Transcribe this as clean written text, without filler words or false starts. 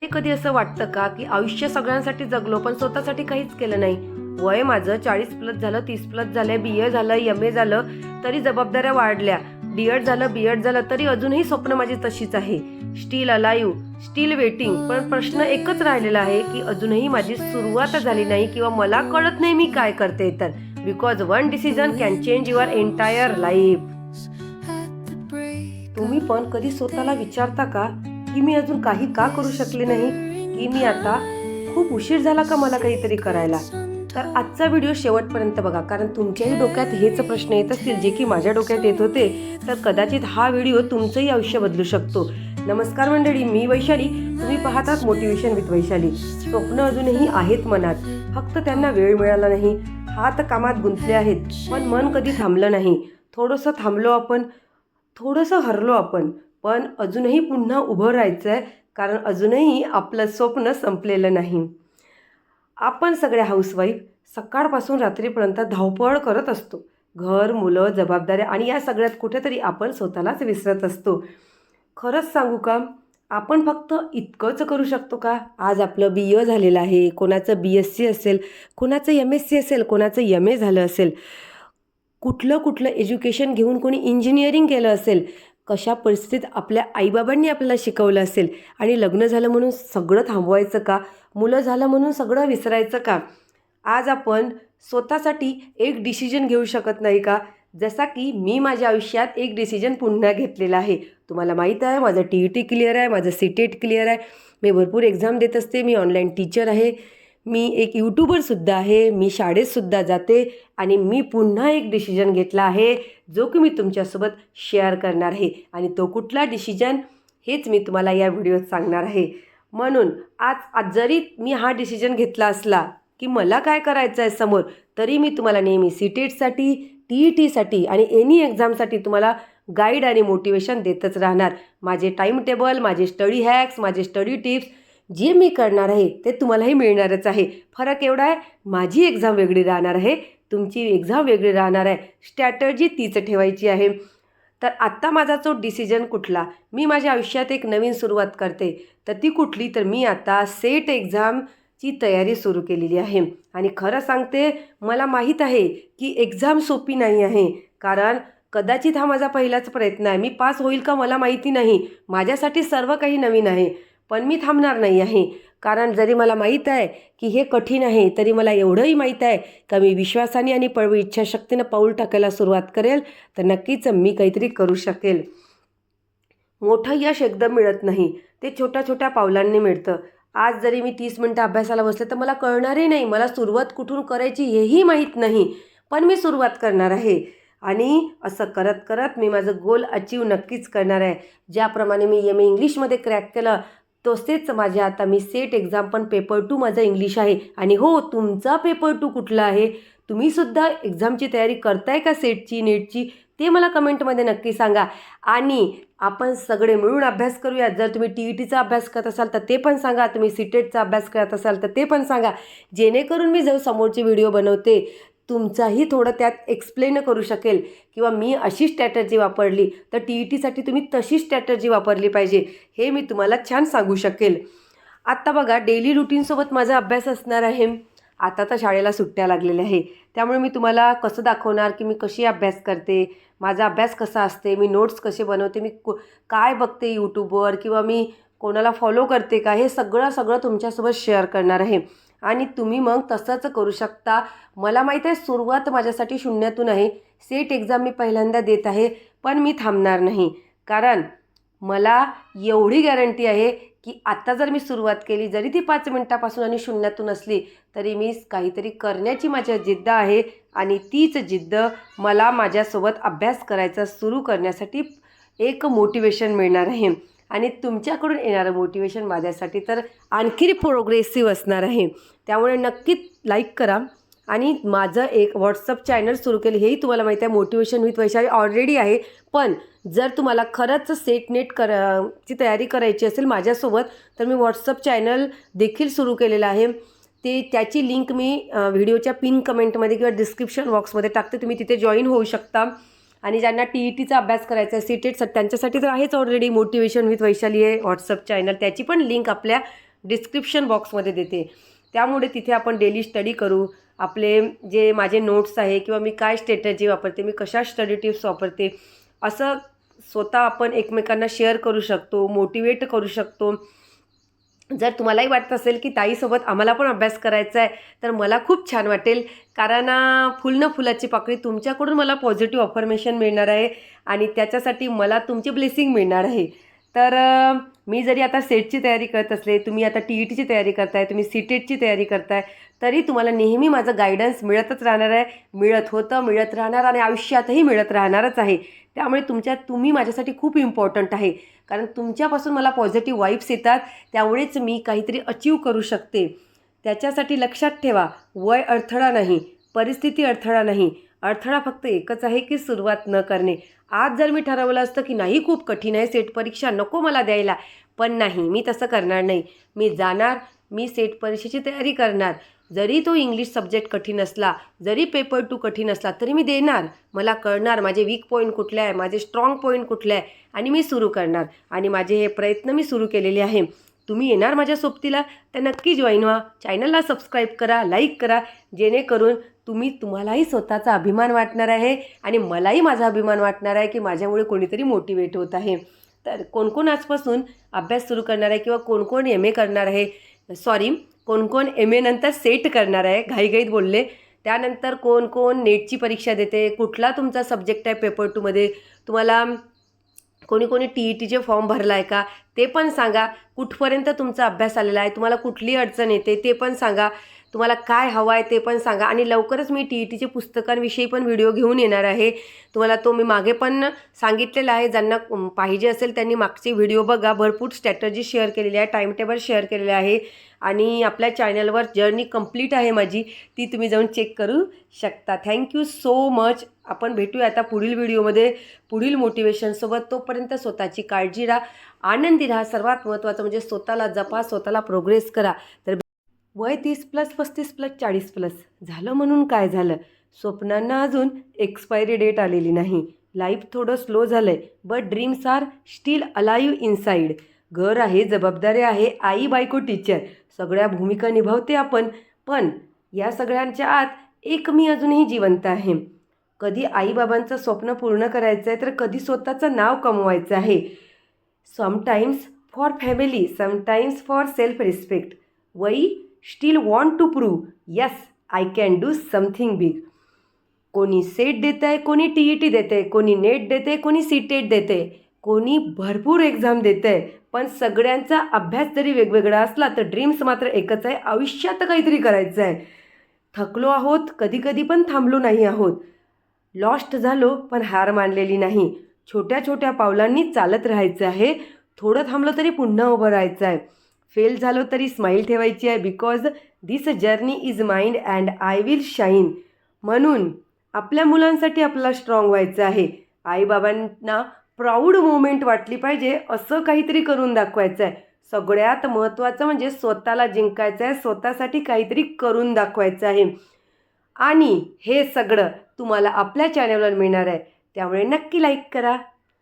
हे कधी असं वाटतं का की आयुष्य सगळ्यांसाठी जगलो पण स्वतःसाठी काहीच केलं नाही. वय माझं 40+ झालं, 30+ झालंय, BA झालं, MA झालं, तरी जबाबदाऱ्या वाढल्या. DED झालं, BEd झालं, तरी अजूनही स्वप्न माझी तशीच आहे. Steel alive, steel waiting. पण प्रश्न एकच राहिलेला आहे की अजूनही माझी सुरुवात झाली नाही किंवा मला कळत नाही मी काय करते. तर because one decision can change your entire life. तुम्ही पण कधी स्वतःला विचारता का की मी अजून काही का करू शकले नाही, की मी आता खूप उशीर झाला का मला काहीतरी करायला. तर आजचा व्हिडिओ शेवटपर्यंत बघा, कारण तुमच्याही डोक्यात हेच प्रश्न येत असतील जे की माझ्या डोक्यात येत होते. तर कदाचित हा व्हिडिओ तुमचंही आयुष्य बदलू शकतो. नमस्कार मंडळी, मी वैशाली. तुम्ही पाहतात मोटिवेशन विथ वैशाली. स्वप्न अजूनही आहेत मनात, फक्त त्यांना वेळ मिळाला नाही. हात कामात गुंतले आहेत, पण मन कधी थांबलं नाही. थोडंसं थांबलो आपण, थोडंसं हरलो आपण, पण अजूनही पुन्हा उभं राहायचं आहे, कारण अजूनही आपलं स्वप्न संपलेलं नाही. आपण सगळ्या हाऊसवाईफ सकाळपासून रात्रीपर्यंत धावपळ करत असतो. घर, मुलं, जबाबदाऱ्या आणि या सगळ्यात कुठेतरी आपण स्वतःलाच विसरत असतो. खरंच सांगू का, आपण फक्त इतकंच करू शकतो का? आज आपलं BA झालेलं आहे, कोणाचं BSc असेल, कोणाचं MSc असेल, कोणाचं MA झालं असेल, कुठलं एज्युकेशन घेऊन कोणी इंजिनिअरिंग केलं असेल, कशा परिस्थितीत आपल्या आईबाबांनी आपल्याला शिकवलं असेल, आणि लग्न झालं म्हणून सगळं थांबवायचं का? मुलं झालं म्हणून सगळं विसरायचं का? आज आपण स्वतःसाठी एक डिसिजन घेऊ शकत नाही का? जसा की मी माझ्या आयुष्यात एक डिसिजन पुन्हा घेतलेला आहे. तुम्हाला माहीत आहे, माझं TET क्लिअर आहे, माझं CTET क्लिअर आहे, मी भरपूर एक्झाम देत असते, मी ऑनलाईन टीचर आहे, मी एक यूट्यूबरसुद्धा आहे, मी शाळेतसुद्धा जाते, आणि मी पुन्हा एक डिसिजन घेतला आहे जो की मी तुमच्यासोबत शेअर करणार आहे. आणि तो कुठला डिसिजन हेच मी तुम्हाला या व्हिडिओत सांगणार आहे. म्हणून आज जरी मी हा डिसिजन घेतला असला की मला काय करायचं आहे समोर, तरी मी तुम्हाला नेहमी CTETसाठी, TETसाठी आणि एनी एक्झामसाठी तुम्हाला गाईड आणि मोटिवेशन देतच राहणार. माझे टाईम टेबल, माझे स्टडी हॅक्स, माझे स्टडी टिप्स जे मी करणार आहे ते तुम्हालाही मिळणारच आहे. फरक एवढा आहे, माझी एक्झाम वेगळी राहणार आहे, तुमची एक्झाम वेगळी राहणार आहे. स्ट्रॅटर्जी तीच ठेवायची आहे. तर आत्ता माझा जो डिसिजन कुठला, मी माझ्या आयुष्यात एक नवीन सुरुवात करते, तर ती कुठली, तर मी आता सेट एक्झामची तयारी सुरू केलेली आहे. आणि खरं सांगते, मला माहीत आहे की एक्झाम सोपी नाही आहे, कारण कदाचित हा माझा पहिलाच प्रयत्न आहे. मी पास होईल का मला माहिती नाही, माझ्यासाठी सर्व काही नवीन आहे. पण मी थांबणार नाही आहे, कारण जरी मला माहीत आहे की हे कठीण आहे, तरी मला एवढंही माहीत आहे का मी विश्वासाने आणि पळवी इच्छाशक्तीनं पाऊल टाकायला सुरुवात करेल, तर नक्कीच मी काहीतरी करू शकेल. मोठं यश एकदम मिळत नाही, ते छोट्या छोट्या पावलांनी मिळतं. आज जरी मी 30 मिनटं अभ्यासाला बसले तर मला कळणारही नाही, मला सुरुवात कुठून करायची हेही माहीत नाही, पण मी सुरुवात करणार आहे. आणि असं करत करत मी माझं गोल अचीव नक्कीच करणार आहे. ज्याप्रमाणे मी MA इंग्लिशमध्ये क्रॅक केलं, तसेच माझ्या आता मी सेट एक्झाम पण पेपर 2 माझं इंग्लिश आहे. आणि हो, तुमचा पेपर 2 कुठला आहे? तुम्हीसुद्धा एक्झामची तयारी करताय का सेटची, नेटची? ते मला कमेंटमध्ये नक्की सांगा. आणि आपण सगळे मिळून अभ्यास करूया. जर तुम्ही TETचा अभ्यास करत असाल तर ते पण सांगा, तुम्ही CTETचा अभ्यास करत असाल तर ते पण सांगा, जेणेकरून मी जर समोरची व्हिडिओ बनवते तुमचाही थोडं त्यात एक्सप्लेन करू शकेल, किंवा मी अशी स्ट्रॅटर्जी वापरली तर TETसाठी तुम्ही तशी स्ट्रॅटर्जी वापरली पाहिजे, हे मी तुम्हाला छान सांगू शकेल. आत्ता बघा, डेली रुटीनसोबत माझा अभ्यास असणार आहे. आता तर शाळेला सुट्ट्या लागलेल्या आहे, त्यामुळे मी तुम्हाला कसं दाखवणार की मी कशी अभ्यास करते, माझा अभ्यास कसा असते, मी नोट्स कसे बनवते, मी काय बघते यूट्यूबवर, किंवा मी कोणाला फॉलो करते का, हे सगळं तुमच्यासोबत शेअर करणार आहे. आणि तुम्ही मग तसंच करू शकता. मला माहीत आहे, सुरुवात माझ्यासाठी शून्यातून आहे. सेट एक्झाम मी पहिल्यांदा देत आहे, पण मी थांबणार नाही, कारण मला एवढी गॅरंटी आहे की आत्ता जर मी सुरुवात केली, जरी ती 5 मिनटापासून आणि शून्यातून असली, तरी मी काहीतरी करण्याची माझ्या जिद्द आहे. आणि तीच जिद्द मला माझ्यासोबत अभ्यास करायचा सुरू करण्यासाठी एक मोटिवेशन मिळणार आहे. आणि तुमच्याकडून येणारं मोटिवेशन माझ्यासाठी तर आणखी प्रोग्रेसिव्ह असणार आहे. त्यामुळे नक्कीच लाईक करा. आणि माझं एक व्हॉट्सअप चॅनल सुरू केलं, हेही तुम्हाला माहिती आहे, मोटिवेशन विथ वैशाली ऑलरेडी आहे. पण जर तुम्हाला खरंच सेट नेट ची तयारी करायची असेल माझ्यासोबत, तर मी व्हॉट्सअप चॅनल देखील सुरू केलेलं आहे. त्याची लिंक मी व्हिडिओच्या पिन कमेंटमध्ये किंवा डिस्क्रिप्शन बॉक्समध्ये टाकते, तुम्ही तिथे जॉईन होऊ शकता. आणि ज्यांना TETचा अभ्यास करायचा आहे, सीटेट त्यांच्यासाठी तर आहेच ऑलरेडी मोटिवेशन विथ वैशाली आहे व्हॉट्सअप चॅनल, त्याची पण लिंक आपल्या डिस्क्रिप्शन बॉक्समध्ये देते. त्यामुळे तिथे आपण डेली स्टडी करू. आपले जे माझे नोट्स आहे किंवा मी काय स्ट्रॅटेजी वापरते, मी कशा स्टडी टिप्स वापरते, असं स्वतः आपण एकमेकांना शेअर करू शकतो, मोटिवेट करू शकतो. जर तुम्हालाही वाटत असेल की ताईसोबत आम्हाला पण अभ्यास करायचा आहे, तर मला खूप छान वाटेल. कारण फुल न फुलाची पाकळी, तुमच्याकडून मला पॉझिटिव्ह अफर्मेशन मिळणार आहे आणि त्याच्यासाठी मला तुमची ब्लेसिंग मिळणार आहे. तर मी जरी आता सेटची तयारी करत असले, तुम्ही आता TETची तयारी करताय, तुम्ही सीटेटची तयारी करताय, तरी तुम्हाला नेहमी माझं गायडन्स मिळतच राहणार आहे. मिळत होतं, मिळत राहणार आणि आयुष्यातही मिळत राहणारच आहे. त्यामुळे तुम्ही माझ्यासाठी खूप इम्पॉर्टंट आहे. कारण तुमच्यापासून मला पॉझिटिव्ह वाईब्स येतात, त्यामुळेच मी काहीतरी अचीव करू शकते. त्याच्यासाठी लक्षात ठेवा, वय अडथळा नाही, परिस्थिती अडथळा नाही. अडथळा फक्त एकच आहे की सुरुवात न करणे. आज जर मी ठरवलं असतं की नाही खूप कठीण आहे सेट परीक्षा, नको मला द्यायला, पण नाही, मी तसं करणार नाही. मी जाणार, मी सेट परीक्षेची तयारी करणार. जरी तो इंग्लिश सब्जेक्ट कठीण असला, जरी पेपर 2 कठीण असला, तरी मी देणार. मला कळणार माझे वीक पॉईंट कुठले आहे, माझे स्ट्रॉंग पॉईंट कुठले आहे, आणि मी सुरू करणार. आणि माझे हे प्रयत्न मी सुरू केलेले आहे. तुम्ही येणार माझ्या सोबतीला, तर नक्की जॉईन व्हा. चॅनलला सबस्क्राईब करा, लाईक करा, जेणेकरून तुम्हालाही स्वतःचा अभिमान वाटणार आहे आणि मलाही माझा अभिमान वाटणार आहे की माझ्यामुळे कोणीतरी मोटिवेट होत आहे. तर कोण कोण आजपासून अभ्यास सुरू करणार आहे किंवा कोण कोण MA करणार आहे, कोण कोण MA नंतर सेट करणार आहे, घाईघाईत बोलले. त्यानंतर कोण कोण नेटची परीक्षा देते, कुठला तुमचा सब्जेक्ट आहे पेपर 2मध्ये, तुम्हाला कोणी TETचे फॉर्म भरला आहे का ते पण सांगा. कुठपर्यंत तुमचा अभ्यास आलेला आहे, तुम्हाला कुठली अडचण येते ते पण सांगा. तुम्हाला काय हवं आहे ते पण सांगा. आणि लवकरच मी TETचे पुस्तकांविषयी पण व्हिडिओ घेऊन येणार आहे. तुम्हाला तो मी मागे पण सांगितलेला आहे. ज्यांना पाहिजे असेल त्यांनी मागचे व्हिडिओ बघा. भरपूर स्ट्रॅटजी शेअर केलेली आहे, टाईम टेबल शेअर केलेले आहे आणि आपल्या चॅनलवर जर्नी कंप्लीट आहे माझी, ती तुम्ही जाऊन चेक करू शकता. Thank you so much. आपण भेटूया आता पुढील व्हिडिओमध्ये पुढील मोटिवेशनसोबत. तोपर्यंत स्वतःची काळजी राहा, आनंदी राहा. सर्वात महत्त्वाचं म्हणजे स्वतःला जपा, स्वतःला प्रोग्रेस करा. तर वय 30+, 35+, 40+ झालं म्हणून काय झालं, स्वप्नांना अजून एक्सपायरी डेट आलेली नाही. लाईफ थोडं स्लो झालं आहे, but dreams are still alive inside. घर आहे, जबाबदारी आहे, आई, बायको, टीचर, सगळ्या भूमिका निभावते आपण. पण या सगळ्यांच्या आत एक मी अजूनही जिवंत आहे. कधी आईबाबांचं स्वप्न पूर्ण करायचं आहे, तर कधी स्वतःचं नाव कमवायचं आहे. Sometimes for family, sometimes for self respect. वही still want to prove, yes I can do something big. कोणी सेट देत आहे, कोणी TET देत आहे, कोणी नेट देते, कोणी सीटेट देते, कोणी भरपूर एक्झाम देतं आहे. पण सगळ्यांचा अभ्यास जरी वेगवेगळा असला, तर ड्रीम्स मात्र एकच आहे, आयुष्यात काहीतरी करायचं आहे. थकलो आहोत, कधी कधी पण थांबलो नाही आहोत. लॉस्ट झालो, पण हार मानलेली नाही. छोट्या छोट्या पावलांनी चालत राहायचं आहे. थोडं थांबलं तरी पुन्हा उभं राहायचं आहे. फेल झालो तरी स्माईल ठेवायची आहे, because this journey is mind and I will shine. म्हणून आपल्या मुलांसाठी आपल्याला स्ट्रॉंग व्हायचं आहे. आईबाबांना प्राऊड मोमेंट वाटली पाहिजे, असं काहीतरी करून दाखवायचं आहे. सगळ्यात महत्त्वाचं म्हणजे स्वतःला जिंकायचं आहे, स्वतःसाठी काहीतरी करून दाखवायचं आहे. आणि हे सगळं तुम्हाला आपल्या चॅनलवर मिळणार आहे. त्यामुळे नक्की लाईक करा.